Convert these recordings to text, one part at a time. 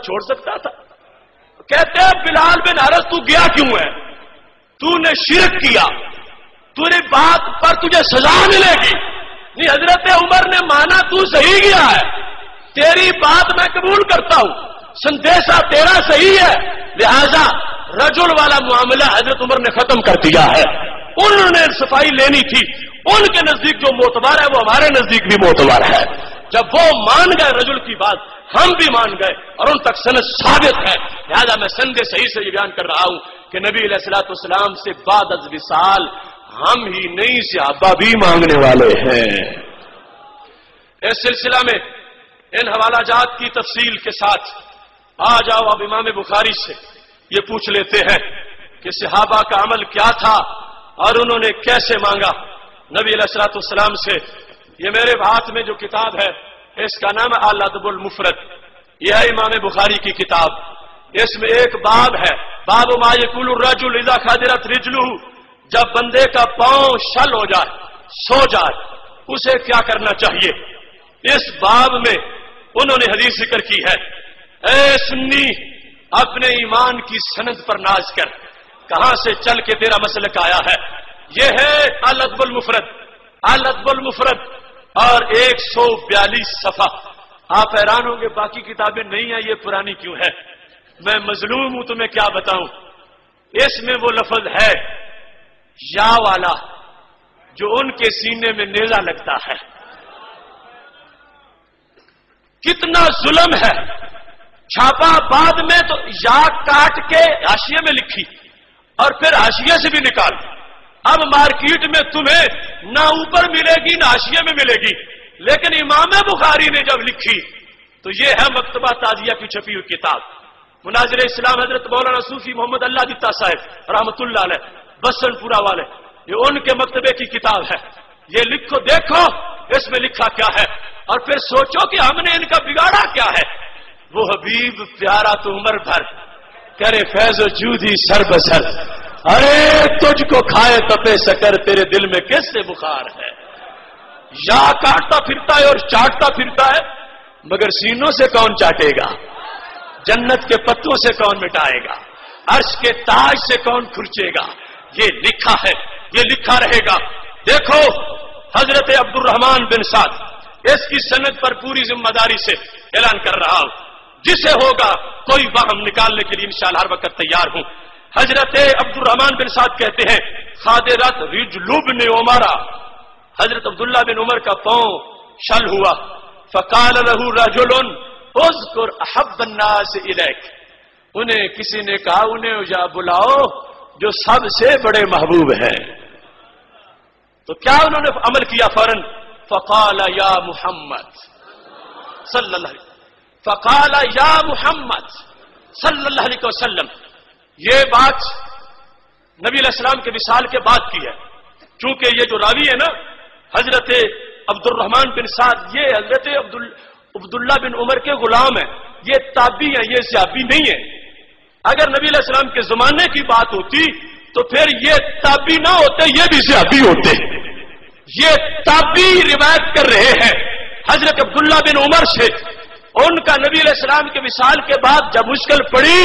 چھوڑ سکتا تھا؟ کہتے ہیں بلال بن حارث تو گیا کیوں ہے؟ تو نے شرک کیا، تیری بات پر تجھے سزا ملے گی۔ نہیں، حضرت عمر نے مانا تو صحیح گیا ہے، تیری بات میں قبول کرتا ہوں، سندیشہ تیرا صحیح ہے، لہذا رجل والا معاملہ حضرت عمر نے ختم کر دیا ہے۔ انہوں نے صفائی لینی تھی، ان کے نزدیک جو معتبر ہے وہ ہمارے نزدیک بھی معتبر ہے۔ جب وہ مان گئے رجل کی بات، ہم بھی مان گئے اور ان تک سند ثابت ہے، لہذا میں سند صحیح سے یہ بیان کر رہا ہوں کہ نبی علیہ الصلوۃ والسلام سے بعد از وصال ہم ہی نہیں صحابہ بھی مانگنے والے ہیں۔ اس سلسلہ میں ان حوالہ جات کی تفصیل کے ساتھ آ جاؤ اب امام بخاری سے یہ پوچھ لیتے ہیں کہ صحابہ کا عمل کیا تھا اور انہوں نے کیسے مانگا نبی علیہ الصلوۃ والسلام سے۔ یہ میرے ہاتھ میں جو کتاب ہے اس کا نام ہے الادب المفرد، یہ ہے امام بخاری کی کتاب۔ اس میں ایک باب ہے، باب ما یقول الرجل اذا خدرت رجلہ، جب بندے کا پاؤں شل ہو جائے، سو جائے، اسے کیا کرنا چاہیے۔ اس باب میں انہوں نے حدیث ذکر کی ہے، اے سنی اپنے ایمان کی سند پر ناز کر، کہاں سے چل کے تیرا مسلک آیا ہے۔ یہ ہے الادب المفرد، الادب المفرد اور 142 صفحہ۔ آپ حیران ہوں گے باقی کتابیں نہیں ہیں، یہ پرانی کیوں ہے؟ میں مظلوم ہوں، تمہیں کیا بتاؤں۔ اس میں وہ لفظ ہے یا والا جو ان کے سینے میں نیزہ لگتا ہے۔ کتنا ظلم ہے، چھاپا بعد میں تو یا کاٹ کے حاشیے میں لکھی اور پھر حاشیے سے بھی نکال۔ اب مارکیٹ میں تمہیں نہ اوپر ملے گی نہ حاشیے میں ملے گی، لیکن امام بخاری نے جب لکھی تو یہ ہے مکتبہ تازیہ کی چھپی ہوئی کتاب۔ مناظر اسلام حضرت مولانا صوفی محمد اللہ دتا صاحب رحمت اللہ علیہ بسن پورا والے، یہ ان کے مکتبے کی کتاب ہے۔ یہ لکھو، دیکھو اس میں لکھا کیا ہے اور پھر سوچو کہ ہم نے ان کا بگاڑا کیا ہے۔ وہ حبیب پیارا تو عمر بھر کرے فیض و جودی سر بسر، ارے تجھ کو کھائے تپے سکر، تیرے دل میں کس سے بخار ہے۔ یا کاٹتا پھرتا ہے اور چاٹتا پھرتا ہے، مگر سینوں سے کون چاٹے گا، جنت کے پتوں سے کون مٹائے گا، عرش کے تاج سے کون کھرچے گا۔ یہ لکھا ہے، یہ لکھا رہے گا۔ دیکھو حضرت عبد الرحمن بن سعد، اس کی سند پر پوری ذمہ داری سے اعلان کر رہا ہوں، جسے ہوگا کوئی وہم نکالنے کے لیے انشاءاللہ ہر وقت تیار ہوں۔ حضرت عبد الرحمن بن سعد کہتے ہیں خادرت رجل ابن عمر، حضرت عبداللہ بن عمر کا پاؤں شل ہوا، فقال له رجل اذکر احب الناس الیک، انہیں کسی نے کہا انہیں جا بلاؤ جو سب سے بڑے محبوب ہیں۔ تو کیا انہوں نے عمل کیا فوراً؟ فقال یا محمد صلی اللہ علیہ فقال یا محمد صلی اللہ علیہ وسلم۔ یہ بات نبی علیہ السلام کے وصال کے بعد کی ہے، چونکہ یہ جو راوی ہے نا حضرت عبد الرحمن بن سعد، یہ حضرت عبداللہ بن عمر کے غلام ہیں، یہ تابعی ہیں، یہ صحابی نہیں ہے۔ اگر نبی علیہ السلام کے زمانے کی بات ہوتی تو پھر یہ تابعی نہ ہوتے، یہ بھی صحابی ہوتے۔ یہ تابعی روایت کر رہے ہیں حضرت عبداللہ بن عمر سے، ان کا نبی علیہ السلام کے وصال کے بعد جب مشکل پڑی،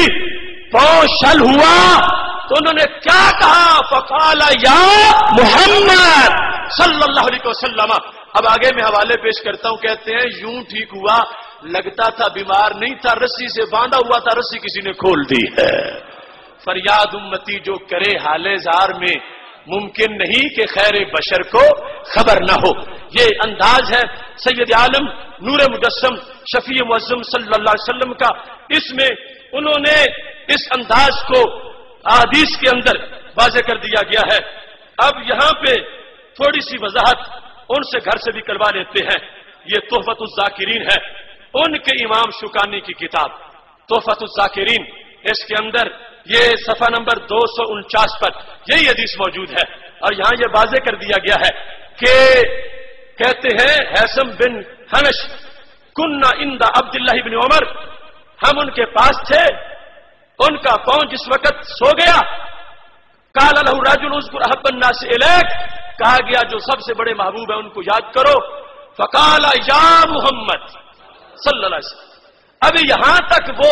پاؤں شل ہوا، تو انہوں نے کیا کہا؟ فقال یا محمد صلی اللہ علیہ وسلم۔ اب آگے میں حوالے پیش کرتا ہوں، کہتے ہیں یوں ٹھیک ہوا، لگتا تھا بیمار نہیں تھا، رسی سے باندھا ہوا تھا، رسی کسی نے کھول دی ہے۔ فریاد امتی جو کرے حال زار میں، ممکن نہیں کہ خیر بشر کو خبر نہ ہو۔ یہ انداز ہے سید عالم نور مجسم شفیع معظم صلی اللہ علیہ وسلم کا۔ اس میں انہوں نے اس انداز کو احادیث کے اندر واضح کر دیا گیا ہے۔ اب یہاں پہ تھوڑی سی وضاحت ان سے گھر سے بھی کروا لیتے ہیں۔ یہ تحفۃ الذاکرین ہے، ان کے امام شوکانی کی کتاب تحفۃ الذاکرین، اس کے اندر یہ صفحہ نمبر 249 پر یہی حدیث موجود ہے، اور یہاں یہ واضح کر دیا گیا ہے کہ کہتے ہیں حیثم بن حنش کننا عند عبداللہ بن عمر، ہم ان کے پاس تھے، ان کا پاؤں جس وقت سو گیا، قال له رجل اذكر احب الناس الیک، کہا گیا جو سب سے بڑے محبوب ہیں ان کو یاد کرو۔ فقال یا محمد صلی اللہ علیہ وسلم، اب یہاں تک وہ